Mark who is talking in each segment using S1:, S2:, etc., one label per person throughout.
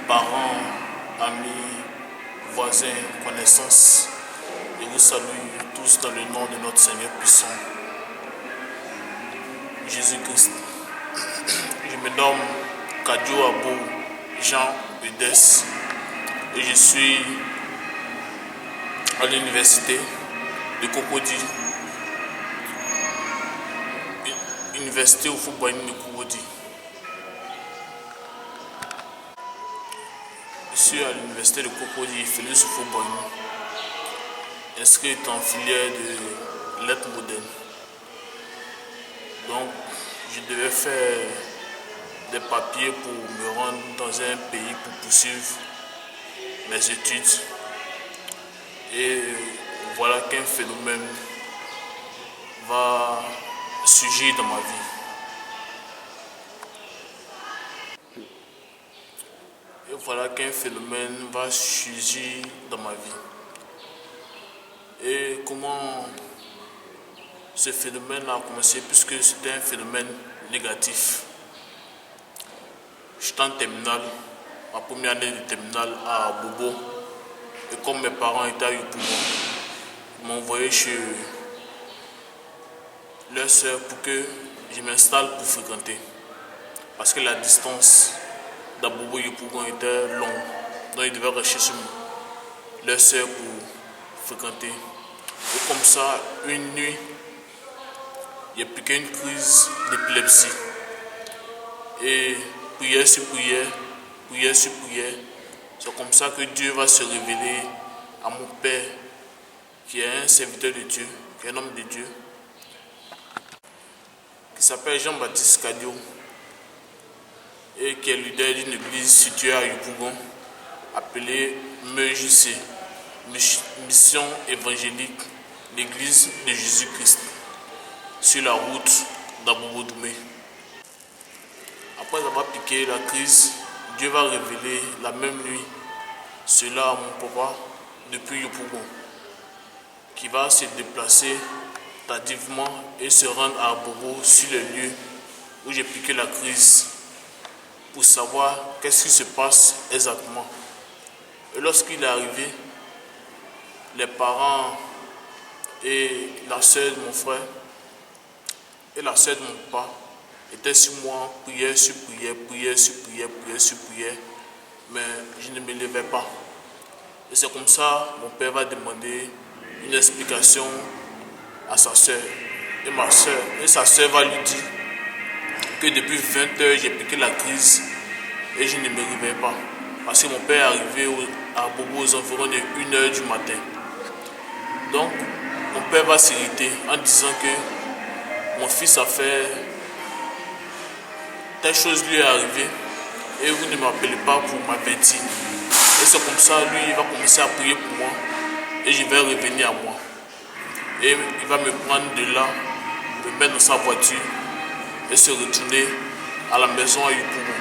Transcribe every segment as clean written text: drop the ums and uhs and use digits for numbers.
S1: parents, amis, voisins, connaissances. Je vous salue tous dans le nom de notre Seigneur puissant, Jésus-Christ. Je me nomme Kadio Abou Jean Udes et je suis à l'université de Cocody, université au Fouboigny de Cocody. Je suis à l'université de Cocody, Félix Fouboigny, inscrit en filière de lettres modernes. Donc, je devais faire des papiers pour me rendre dans un pays pour poursuivre mes études. Et voilà qu'un phénomène va surgir dans ma vie. Et voilà qu'un phénomène va surgir dans ma vie. Et comment ce phénomène a commencé, puisque c'était un phénomène négatif. J'étais en terminale, ma première année de terminale à Bobo. Et comme mes parents étaient à Yopougon, ils m'ont envoyé chez leur soeur pour que je m'installe pour fréquenter. Parce que la distance d'Abobo et Yopougon était longue. Donc ils devaient rechercher leur soeur pour fréquenter. Et comme ça, une nuit, j'ai piqué une crise d'épilepsie. Et prière sur prière, prière sur prière, c'est comme ça que Dieu va se révéler à mon père, qui est un serviteur de Dieu, qui est un homme de Dieu, qui s'appelle Jean-Baptiste Kadio, et qui est leader d'une église située à Yopougon, appelée MEJC, Mission évangélique, l'église de Jésus-Christ, sur la route d'Abobo-Doumé. Après avoir piqué la crise, Dieu va révéler la même nuit cela à mon papa depuis Yopougon, qui va se déplacer tardivement et se rendre à Bobo sur le lieu où j'ai piqué la crise pour savoir qu'est-ce qui se passe exactement. Et lorsqu'il est arrivé, les parents et la sœur de mon frère et la sœur de mon papa étaient sur moi, prière sur prière, prière sur prière, prière sur prière, mais je ne me levais pas. Et c'est comme ça, mon père va demander une explication à sa sœur. Et sa sœur va lui dire que depuis 20 heures, j'ai piqué la crise et je ne me réveille pas. Parce que mon père est arrivé à Bobo aux environs de 1 heure du matin. Donc, mon père va s'irriter en disant que mon fils a fait telle chose lui est arrivée et vous ne m'appelez pas pour m'avertir. Et c'est comme ça, lui, il va commencer à prier pour moi et je vais revenir à moi. Et il va me prendre de là, me mettre dans sa voiture et se retourner à la maison à Yopougon.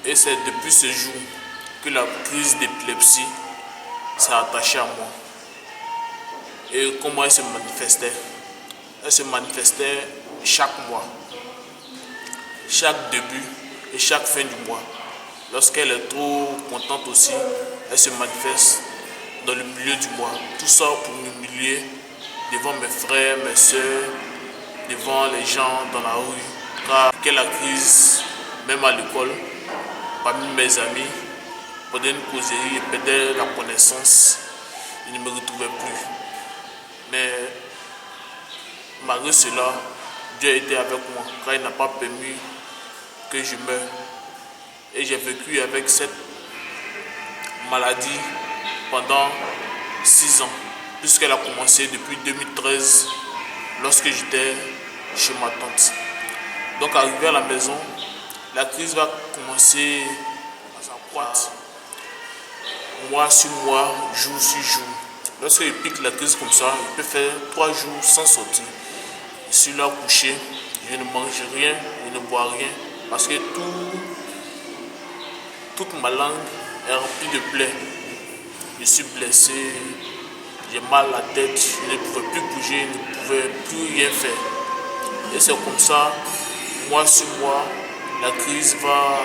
S1: Et c'est depuis ce jour que la crise d'épilepsie s'est attachée à moi. Et comment elle se manifestait? Elle se manifestait chaque mois, chaque début et chaque fin du mois. Lorsqu'elle est trop contente aussi, elle se manifeste dans le milieu du mois. Tout ça pour m'humilier devant mes frères, mes soeurs, devant les gens dans la rue. Car quelle la crise, même à l'école, parmi mes amis, pendant une causerie, je perdais la connaissance, je ne me retrouvais plus. Mais malgré cela, Dieu a été avec moi, car il n'a pas permis que je meure. Et j'ai vécu avec cette maladie pendant 6 ans, puisqu'elle a commencé depuis 2013, lorsque j'étais chez ma tante. Donc arrivé à la maison, la crise va commencer à s'accroître, mois sur mois, jour sur jour. Lorsque je pique la crise comme ça, je peux faire 3 jours sans sortir. Je suis là couché, je ne mange rien, je ne bois rien, parce que toute ma langue est remplie de plaies. Je suis blessé, j'ai mal à la tête, je ne pouvais plus bouger, je ne pouvais plus rien faire. Et c'est comme ça, mois sur mois, la crise va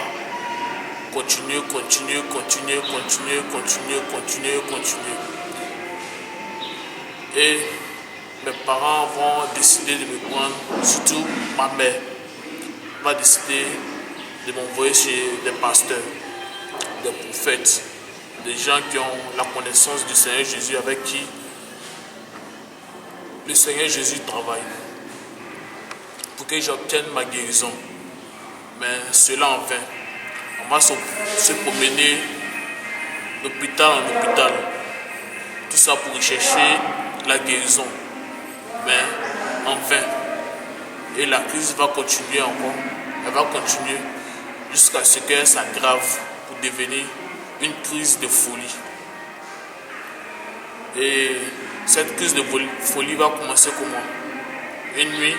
S1: continuer. Et mes parents vont décider de me prendre, surtout ma mère va décider de m'envoyer chez des pasteurs, des prophètes, des gens qui ont la connaissance du Seigneur Jésus, avec qui le Seigneur Jésus travaille, pour que j'obtienne ma guérison. Mais cela en vain. On va se promener d'hôpital en hôpital, tout ça pour rechercher la guérison, mais en vain. Et la crise va continuer encore, elle va continuer jusqu'à ce qu'elle s'aggrave pour devenir une crise de folie. Et cette crise de folie va commencer comment? Une nuit,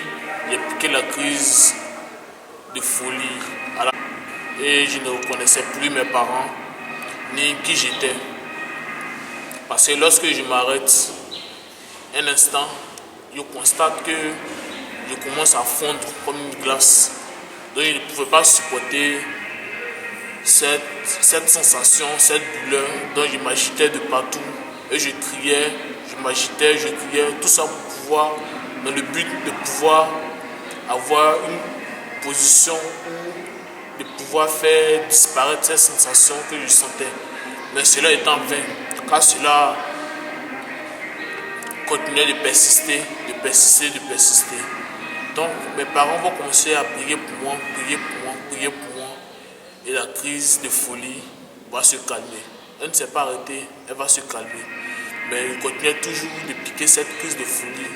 S1: j'ai piqué la crise de folie et je ne reconnaissais plus mes parents ni qui j'étais. Parce que lorsque je m'arrête un instant, je constate que je commence à fondre comme une glace. Donc je ne pouvais pas supporter cette sensation, cette douleur. Donc je m'agitais de partout et je criais, je m'agitais, je criais. Tout ça pour pouvoir, dans le but de pouvoir avoir une position où de pouvoir faire disparaître cette sensation que je sentais. Mais cela étant vain, car cela continuait de persister. Donc mes parents vont commencer à prier pour moi. Et la crise de folie va se calmer. Elle ne s'est pas arrêtée, elle va se calmer. Mais il continuait toujours de piquer cette crise de folie.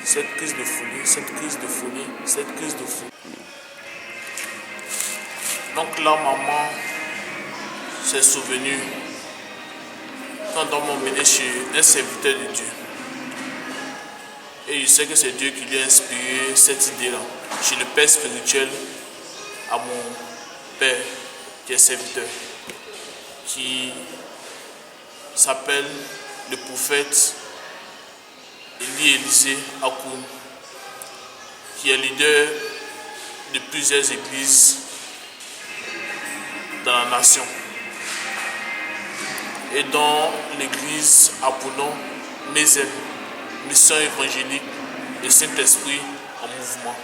S1: Donc là, maman s'est souvenue quand on m'a emmené chez un serviteur de Dieu. Et je sais que c'est Dieu qui lui a inspiré cette idée-là. Chez le père spirituel à mon père qui est serviteur, qui s'appelle le prophète Élie Akoun, qui est leader de plusieurs églises dans la nation. Et dans l'église Apollon Mézène, mission évangélique et Saint-Esprit en mouvement,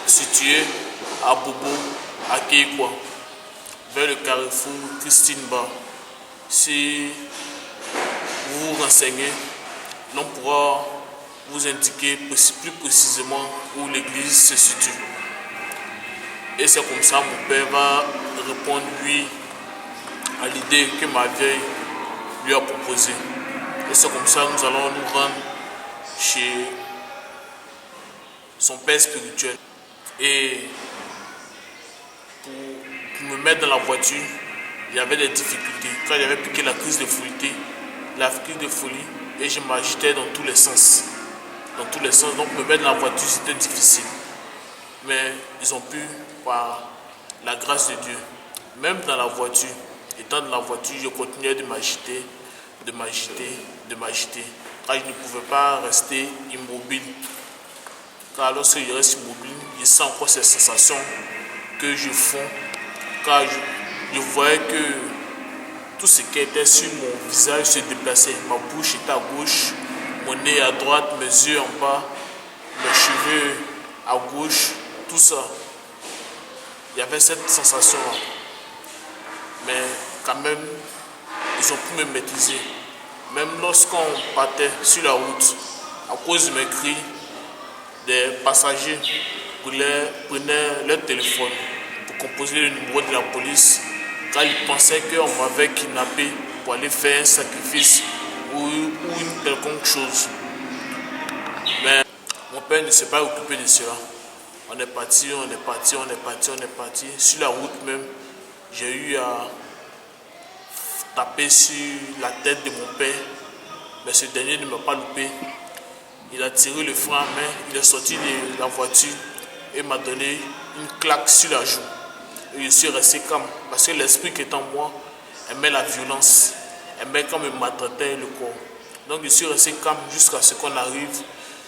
S1: situé à Bobo, à Keikwa, vers le carrefour Christine Bar. Si vous vous renseignez, l'on pourra vous indiquer plus précisément où l'église se situe. Et c'est comme ça mon père va répondre lui à l'idée que ma vieille lui a proposée. Et c'est comme ça que nous allons nous rendre chez son père spirituel. Et pour me mettre dans la voiture, il y avait des difficultés. Quand j'avais piqué la crise de folie, et je m'agitais dans tous les sens. Donc me mettre dans la voiture, c'était difficile. Mais ils ont pu, par la grâce de Dieu, même dans la voiture, étant dans la voiture, je continuais de m'agiter, car je ne pouvais pas rester immobile. Car lorsque je reste immobile, je sens encore ces sensations que je fonds, car je voyais que tout ce qui était sur mon visage se déplaçait. Ma bouche était à gauche, mon nez à droite, mes yeux en bas, mes cheveux à gauche, tout ça. Il y avait cette sensation-là. Mais quand même, ils ont pu me maîtriser. Même lorsqu'on partait sur la route, à cause de mes cris, des passagers prenaient leur téléphone pour composer le numéro de la police, car ils pensaient qu'on m'avait kidnappé pour aller faire un sacrifice ou une quelconque chose. Mais mon père ne s'est pas occupé de cela. On est parti. Sur la route même, j'ai eu à taper sur la tête de mon père, mais ce dernier ne m'a pas loupé. Il a tiré le frein à main, il est sorti de la voiture et m'a donné une claque sur la joue. Et je suis resté calme, parce que l'esprit qui est en moi aimait la violence, aimait quand me maltraitait le corps. Donc je suis resté calme jusqu'à ce qu'on arrive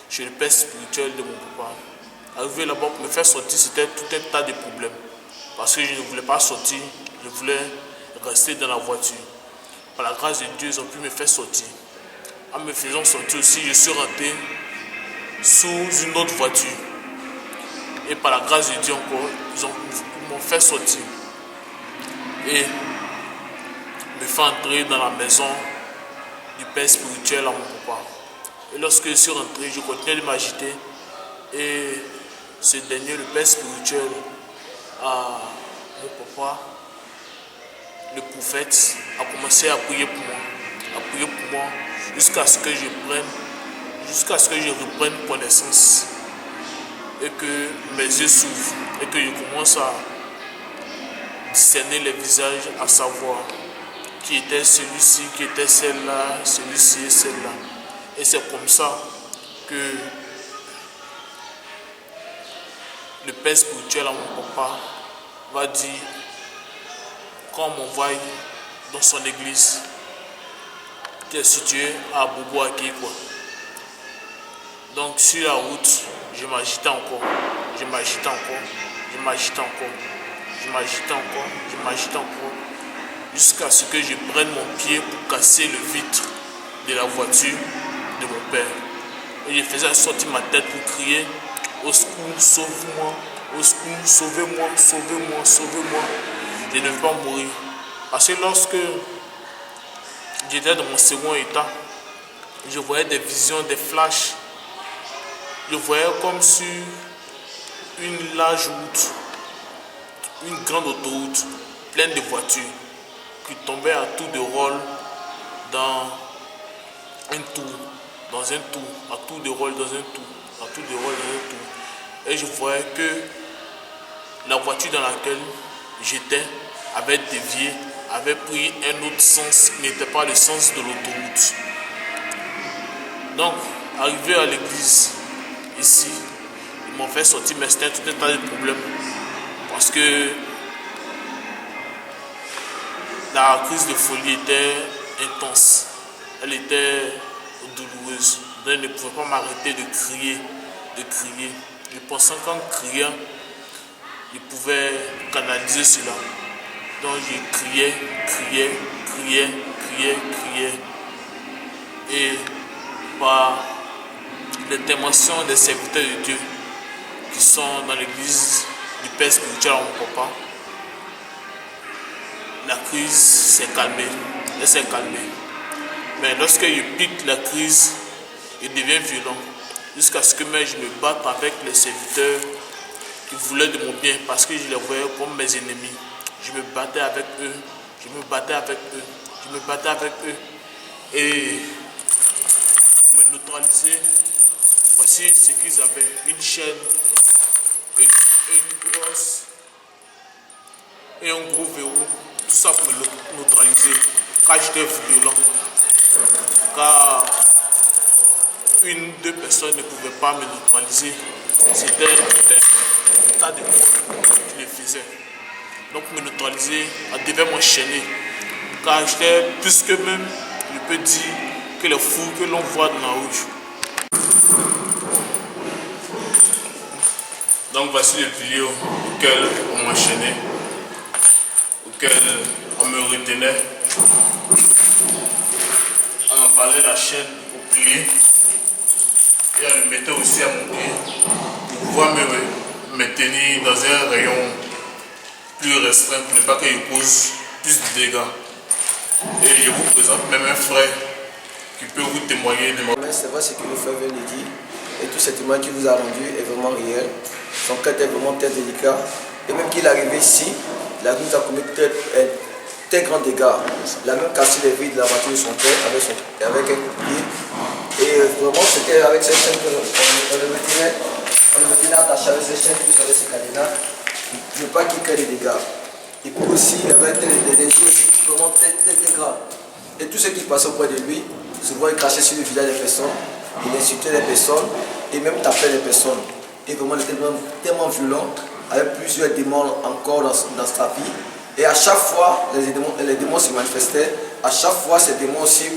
S1: chez le père spirituel de mon papa. Arrivé là-bas pour me faire sortir, c'était tout un tas de problèmes. Parce que je ne voulais pas sortir Je voulais rester dans la voiture. Par la grâce de Dieu, ils ont pu me faire sortir. En me faisant sortir aussi, je suis rentré sous une autre voiture. Et par la grâce de Dieu encore, ils m'ont fait sortir. Et me fait entrer dans la maison du père spirituel à mon papa. Et lorsque je suis rentré, je continuais de m'agiter. Et ce dernier, le père spirituel, à mon papa, le prophète, a commencé à prier pour moi, jusqu'à ce que je reprenne connaissance et que mes yeux s'ouvrent et que je commence à discerner les visages, à savoir qui était celui-ci, qui était celle-là, celui-ci et celle-là. Et c'est comme ça que le père spirituel à mon papa va dire, quand on m'envoie dans son église, qui est située à Bobo-Aké, quoi. Donc sur la route, je m'agitais encore, jusqu'à ce que je prenne mon pied pour casser le vitre de la voiture de mon père. Et je faisais sortir ma tête pour crier, au secours, sauve-moi, au secours, sauvez-moi, sauvez-moi, sauvez-moi. Je ne veux pas mourir. Parce que lorsque j'étais dans mon second état, je voyais des visions, des flashs. Je voyais comme sur une large route, une grande autoroute pleine de voitures qui tombaient à tour de rôle dans un tour, à tour de rôle dans un tour. Et je voyais que la voiture dans laquelle j'étais avait dévié, avait pris un autre sens qui n'était pas le sens de l'autoroute. Donc, arrivé à l'église, ici, ils m'ont fait sortir, mais c'était tout un tas de problèmes. Parce que la crise de folie était intense. Elle était douloureuse. Donc, je ne pouvais pas m'arrêter de crier. Je pensais qu'en criant, je pouvais canaliser cela. Donc, je criais. Et par l'intervention des serviteurs de Dieu qui sont dans l'église du père spirituel à mon papa, la crise s'est calmée. Elle s'est calmée. Mais lorsque je pique la crise, il devient violent. Jusqu'à ce que je me batte avec les serviteurs qui voulaient de mon bien, parce que je les voyais comme mes ennemis. Je me battais avec eux. Et me neutraliser. Voici ce qu'ils avaient. Une chaîne, une grosse et un gros verrou. Tout ça pour me neutraliser. Car j'étais violent. Car deux personnes ne pouvaient pas me neutraliser. C'était un tas de monde qui le faisait. Donc me neutraliser, on devait m'enchaîner. Car j'étais plus que même, je peux dire, que les fous que l'on voit dans la rue. Donc voici le pilier auquel on m'enchaînait, auquel on me retenait. On emballait la chaîne au pilier et on le mettait aussi à mon pied pour pouvoir me tenir dans un rayon plus restreint pour ne pas que je cause plus de dégâts. Et je vous présente même un frère qui peut vous témoigner de ma...
S2: C'est vrai ce que le frère vient de dire, et tout ce témoignage qu'il vous a rendu est vraiment réel. Son cas était vraiment très délicat. Et même qu'il est arrivé ici, il a commis très grands dégâts. Il a même cassé les vitres de la voiture de son père avec un coup de pied. Et vraiment, c'était avec cette chaîne qu'on le retenait attaché avec ces chaînes, plus avec ces cadenas, pour ne pas qu'il crée des dégâts. Et puis aussi, il avait des choses vraiment très graves. Et tout ce qui passait auprès de lui, souvent il crachait sur le visage des personnes, il insultait les personnes et même tapait les personnes. Et vraiment, il était tellement violent, avec plusieurs démons encore dans sa vie. Et à chaque fois, les démons se manifestaient. À chaque fois, ces démons aussi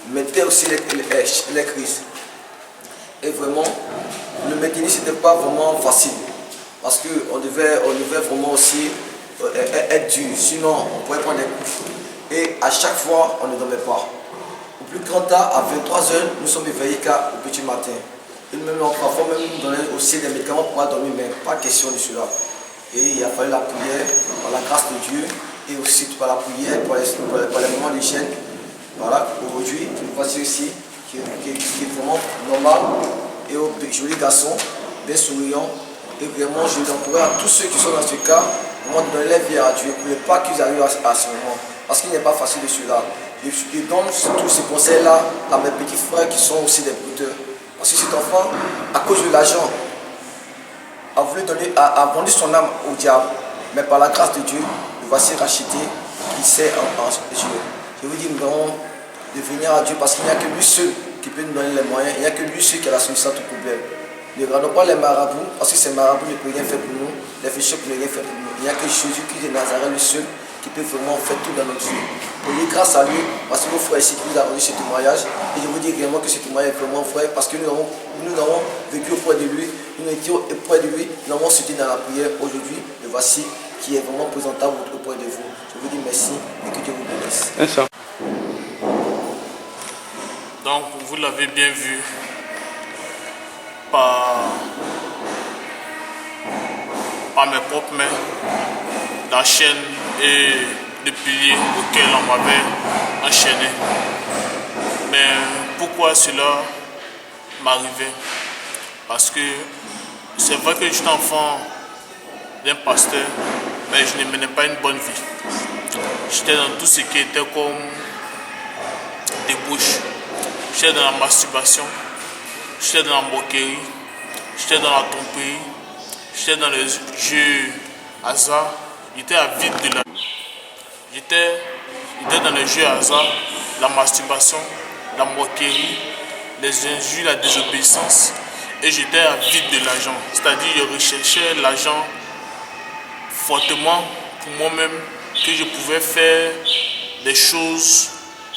S2: mettaient aussi les crises. Et vraiment, le maintenir, ce n'était pas vraiment facile. Parce qu'on devait vraiment aussi être dur, sinon on pourrait prendre des coups. Et à chaque fois, on ne dormait pas. Au plus grand tard, à 23h, nous sommes éveillés au petit matin. Et même parfois, même nous donnaient aussi des médicaments pour pouvoir dormir, mais pas question de cela. Et il a fallu la prière, par la grâce de Dieu, et aussi par la prière, par les moments d'hygiène. Voilà, aujourd'hui, nous voici aussi, qui est vraiment normal, et au joli garçon, bien souriant. Et vraiment, je l'encourage à tous ceux qui sont dans ce cas, vraiment de donner leur vie à Dieu, pour ne pas qu'ils arrivent à ce moment. Parce qu'il n'est pas facile de cela. Je donne tous ces conseils-là à mes petits frères qui sont aussi des brouteurs. Parce que cet enfant, à cause de l'argent, a vendu son âme au diable. Mais par la grâce de Dieu, nous voici rachetés, qui sait en Dieu. Je vous dis, nous devons devenir à Dieu parce qu'il n'y a que lui seul qui peut nous donner les moyens. Il n'y a que lui seul qui a la solution à tout problème. Ne regardons pas les marabouts, parce que ces marabouts ne peuvent rien faire pour nous. Les fécheurs ne peuvent rien faire pour nous. Il n'y a que Jésus-Christ de Nazareth, le seul, qui peut vraiment faire tout dans notre vie. Et grâce à lui, parce que vos frères ici qui nous ont rendu ce témoignage, et je vous dis réellement que ce témoignage est vraiment vrai, parce que nous avons vécu auprès de lui, nous étions auprès de lui, nous avons soutenu dans la prière. Aujourd'hui, le voici qui est vraiment présentable auprès de vous. Je vous dis merci et que Dieu vous bénisse.
S1: Donc, vous l'avez bien vu par mes propres mains, la chaîne et le pilier auquel on m'avait enchaîné. Mais pourquoi cela m'arrivait? Parce que c'est vrai que j'étais enfant d'un pasteur, mais je ne menais pas une bonne vie. J'étais dans tout ce qui était comme débauche. J'étais dans la masturbation, j'étais dans la moquerie, j'étais dans la tromperie, j'étais dans les jeux hasard, j'étais avide de la vie. J'étais dans les jeux hasard, la masturbation, la moquerie, les injures, la désobéissance, et j'étais avide de l'argent. C'est-à-dire je recherchais l'argent fortement pour moi-même, que je pouvais faire des choses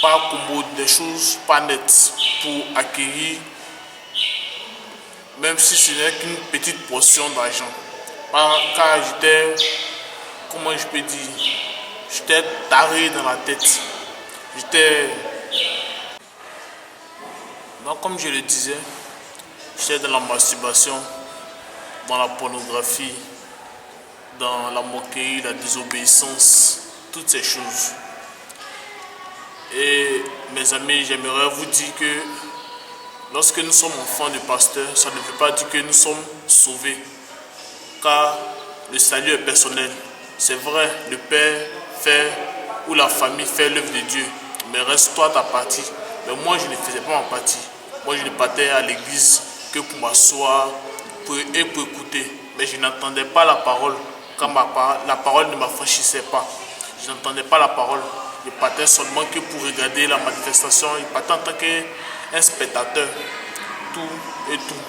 S1: pas commodes, des choses pas nettes pour acquérir, même si ce n'est qu'une petite portion d'argent. Car j'étais, comment je peux dire, j'étais taré dans la tête. Donc comme je le disais, j'étais dans la masturbation, dans la pornographie, dans la moquerie, la désobéissance, toutes ces choses. Et mes amis, j'aimerais vous dire que lorsque nous sommes enfants de pasteur, ça ne veut pas dire que nous sommes sauvés. Car le salut est personnel. C'est vrai, le Père fait ou la famille fait l'œuvre de Dieu. Mais reste-toi ta partie. Mais moi, je ne faisais pas ma partie. Moi, je ne partais à l'église que pour m'asseoir et pour écouter. Mais je n'entendais pas la parole. Quand la parole ne m'affranchissait pas. Je n'entendais pas la parole. Je partais seulement que pour regarder la manifestation. Je partais en tant qu'un spectateur. Tout et tout.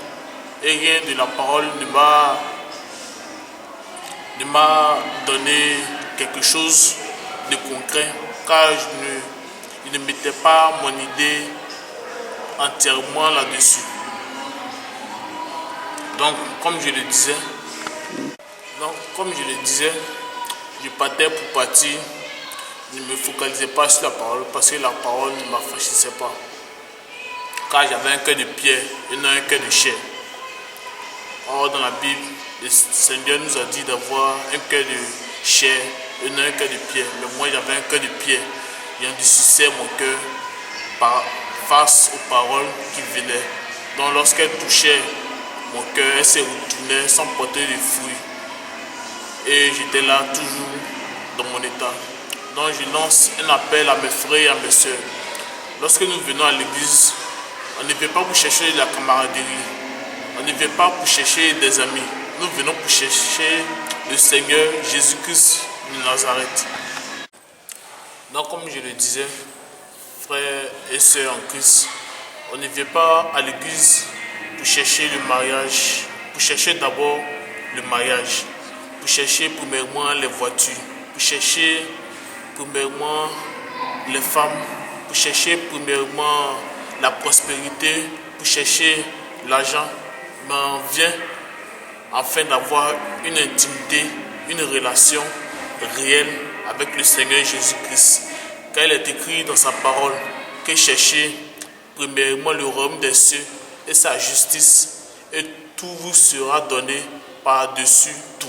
S1: Et rien de la parole ne m'a donné quelque chose de concret. Car je ne mettais pas mon idée entièrement là-dessus. Donc, comme je le disais, je partais pour partir. Je ne me focalisais pas sur la parole parce que la parole ne m'affranchissait pas. Car j'avais un cœur de pierre et non un cœur de chair. Or, dans la Bible, le Seigneur nous a dit d'avoir un cœur de chair et non un cœur de pierre. Mais moi, j'avais un cœur de pierre. J'endurcissais mon cœur face aux paroles qui venaient. Donc, lorsqu'elle touchait mon cœur, elle se retournait sans porter de fruits. Et j'étais là toujours dans mon état. Donc je lance un appel à mes frères et à mes soeurs. Lorsque nous venons à l'église, on ne vient pas pour chercher de la camaraderie. On ne vient pas pour chercher des amis. Nous venons pour chercher le Seigneur Jésus-Christ de Nazareth. Donc comme je le disais, frères et sœurs en Christ, on ne vient pas à l'église pour chercher le mariage, pour chercher d'abord le mariage, pour chercher premièrement les voitures, pour chercher premièrement les femmes, pour chercher premièrement la prospérité, pour chercher l'argent, mais on vient afin d'avoir une intimité, une relation réelle avec le Seigneur Jésus-Christ. Car il est écrit dans sa parole que cherchez premièrement le royaume des cieux et sa justice, et tout vous sera donné par-dessus tout.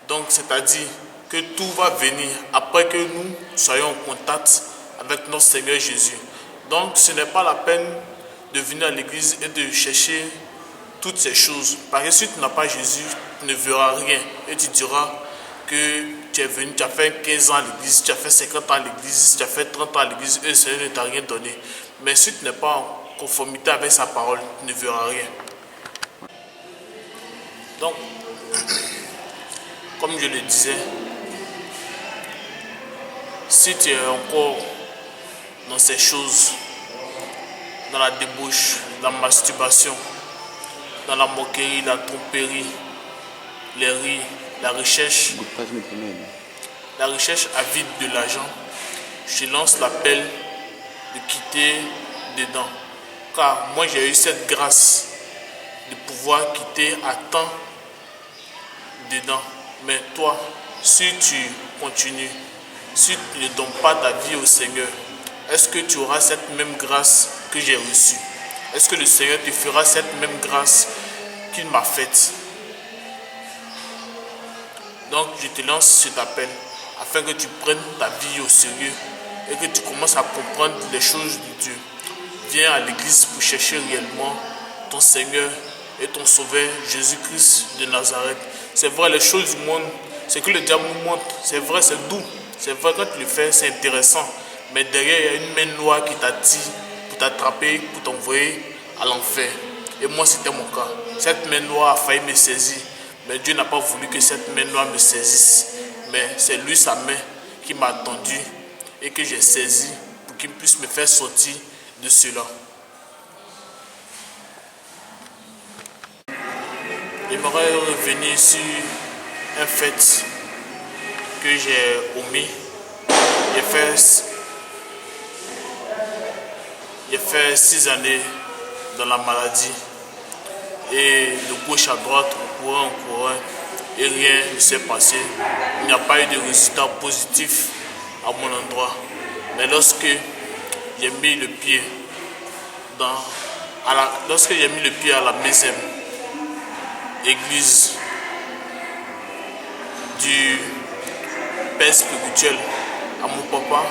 S1: Donc, c'est-à-dire que tout va venir après que nous soyons en contact avec notre Seigneur Jésus. Donc, ce n'est pas la peine de venir à l'église et de chercher toutes ces choses. Parce que si tu n'as pas Jésus, tu ne verras rien. Et tu diras que tu es venu, tu as fait 15 ans à l'église, tu as fait 50 ans à l'église, tu as fait 30 ans à l'église et le Seigneur ne t'a rien donné. Mais si tu n'es pas en conformité avec sa parole, tu ne verras rien. Donc, comme je le disais, si tu es encore dans ces choses, dans la débauche, la masturbation, dans la moquerie, la tromperie, les rires, la recherche avide de l'argent, je lance l'appel de quitter dedans. Car moi j'ai eu cette grâce de pouvoir quitter à temps dedans. Mais toi, si tu continues, si tu ne donnes pas ta vie au Seigneur, est-ce que tu auras cette même grâce que j'ai reçue? Est-ce que le Seigneur te fera cette même grâce qu'il m'a faite? Donc je te lance cet appel afin que tu prennes ta vie au sérieux et que tu commences à comprendre les choses de Dieu. Viens à l'église pour chercher réellement ton Seigneur et ton Sauveur Jésus-Christ de Nazareth. C'est vrai, les choses du monde, c'est que le diable nous montre, c'est vrai, c'est doux. C'est vrai, quand tu le fais, c'est intéressant. Mais derrière, il y a une main noire qui t'attire pour t'attraper, pour t'envoyer à l'enfer. Et moi, c'était mon cas. Cette main noire a failli me saisir. Mais Dieu n'a pas voulu que cette main noire me saisisse. Mais c'est lui, sa main, qui m'a attendu et que j'ai saisi pour qu'il puisse me faire sortir de cela. J'aimerais revenir sur un fait que j'ai omis. J'ai fait 6 années dans la maladie et de gauche à droite, on courait et rien ne s'est passé. Il n'y a pas eu de résultat positif à mon endroit. Mais lorsque j'ai mis le pied à la maison église du père spirituel à mon papa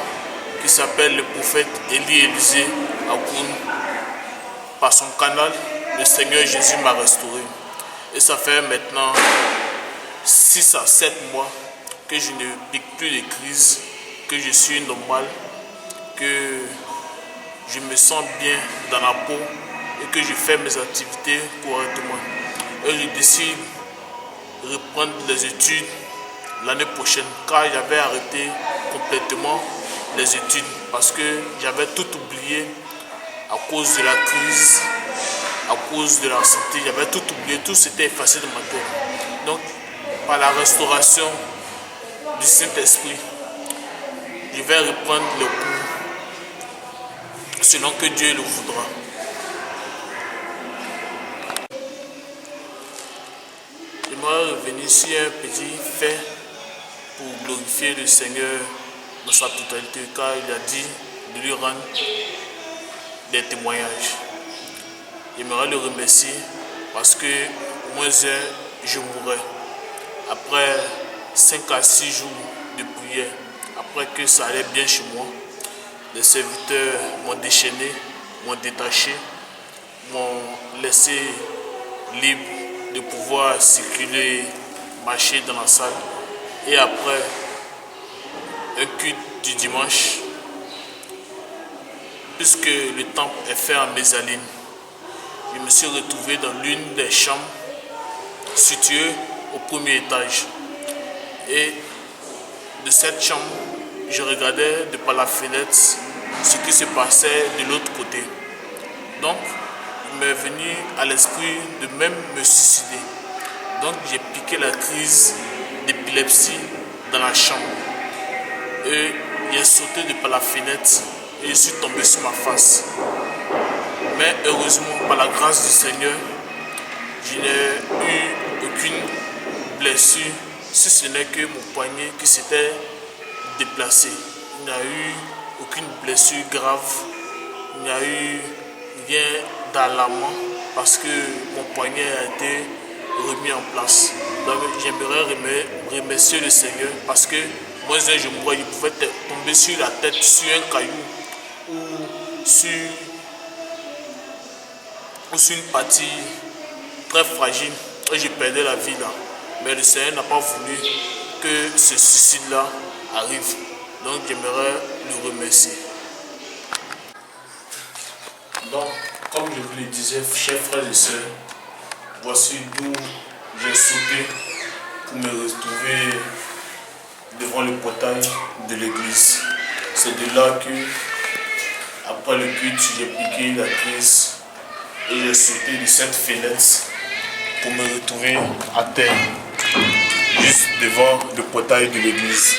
S1: qui s'appelle le prophète Élie Élysée Akoun, par son canal, le Seigneur Jésus m'a restauré. Et ça fait maintenant 6 à 7 mois que je ne pique plus de crise, que je suis normal, que je me sens bien dans la peau et que je fais mes activités correctement. Et je décide de reprendre les études l'année prochaine, car j'avais arrêté complètement les études parce que j'avais tout oublié à cause de la crise, à cause de la santé. J'avais tout oublié, tout s'était effacé de ma tête. Donc, par la restauration du Saint-Esprit, je vais reprendre le cours selon que Dieu le voudra. J'aimerais revenir sur un petit fait pour glorifier le Seigneur dans sa totalité, car il a dit de lui rendre des témoignages. J'aimerais le remercier parce que moins je mourrais. Après 5 à 6 jours de prière, après que ça allait bien chez moi, les serviteurs m'ont déchaîné, m'ont détaché, m'ont laissé libre de pouvoir circuler, marcher dans la salle. Et après un culte du dimanche, puisque le temple est fait en mésaline, je me suis retrouvé dans l'une des chambres situées au premier étage. Et de cette chambre, je regardais de par la fenêtre ce qui se passait de l'autre côté. Donc, il m'est venu à l'esprit de même me suicider. Donc, j'ai piqué la crise d'épilepsie dans la chambre. Et j'ai sauté de par la fenêtre et je suis tombé sur ma face. Mais heureusement, par la grâce du Seigneur, je n'ai eu aucune blessure si ce n'est que mon poignet qui s'était déplacé. Il n'y a eu aucune blessure grave, il n'y a eu rien d'alarmant parce que mon poignet a été remis en place. Donc j'aimerais remercier le Seigneur parce que moi je me voyais, je pouvais tomber sur la tête, sur un caillou ou sur une partie très fragile et je perdais la vie là. Mais le Seigneur n'a pas voulu que ce suicide-là arrive. Donc j'aimerais le remercier. Donc, comme je vous le disais, chers frères et sœurs, voici d'où j'ai sauté pour me retrouver devant le portail de l'église. C'est de là que, après le culte, j'ai piqué la crise et j'ai sauté de cette fenêtre pour me retrouver à terre, juste devant le portail de l'église.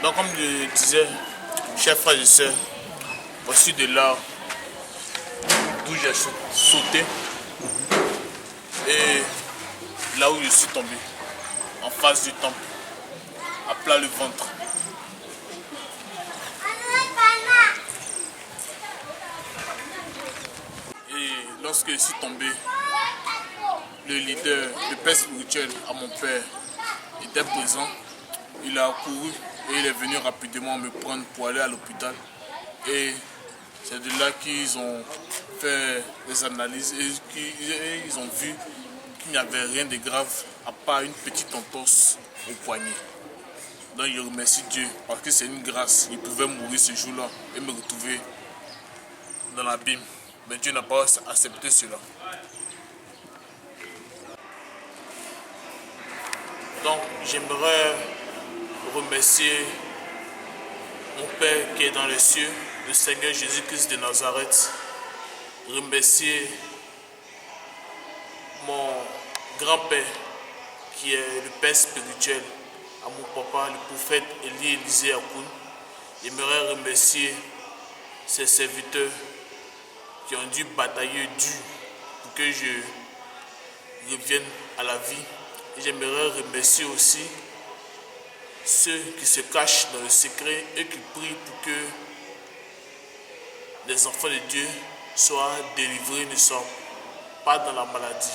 S1: Donc comme je disais, chers frères et sœurs, voici de là d'où j'ai sauté et là où je suis tombé, en face du temple, à plat le ventre. Et lorsque je suis tombé, le leader, le père spirituel à mon père était présent. Il a couru et il est venu rapidement me prendre pour aller à l'hôpital. Et c'est de là qu'ils ont fait des analyses et ils ont vu qu'il n'y avait rien de grave à part une petite entorse au poignet. Donc je remercie Dieu parce que c'est une grâce. Il pouvait mourir ce jour-là et me retrouver dans l'abîme. Mais Dieu n'a pas accepté cela. Donc j'aimerais remercier mon Père qui est dans les cieux, le Seigneur Jésus-Christ de Nazareth. Remercier mon grand-père qui est le Père spirituel, à mon papa, le prophète Élie Akoun. J'aimerais remercier ses serviteurs qui ont dû batailler dur pour que je revienne à la vie. Et j'aimerais remercier aussi ceux qui se cachent dans le secret et qui prient pour que les enfants de Dieu soient délivrés, ne soient pas dans la maladie.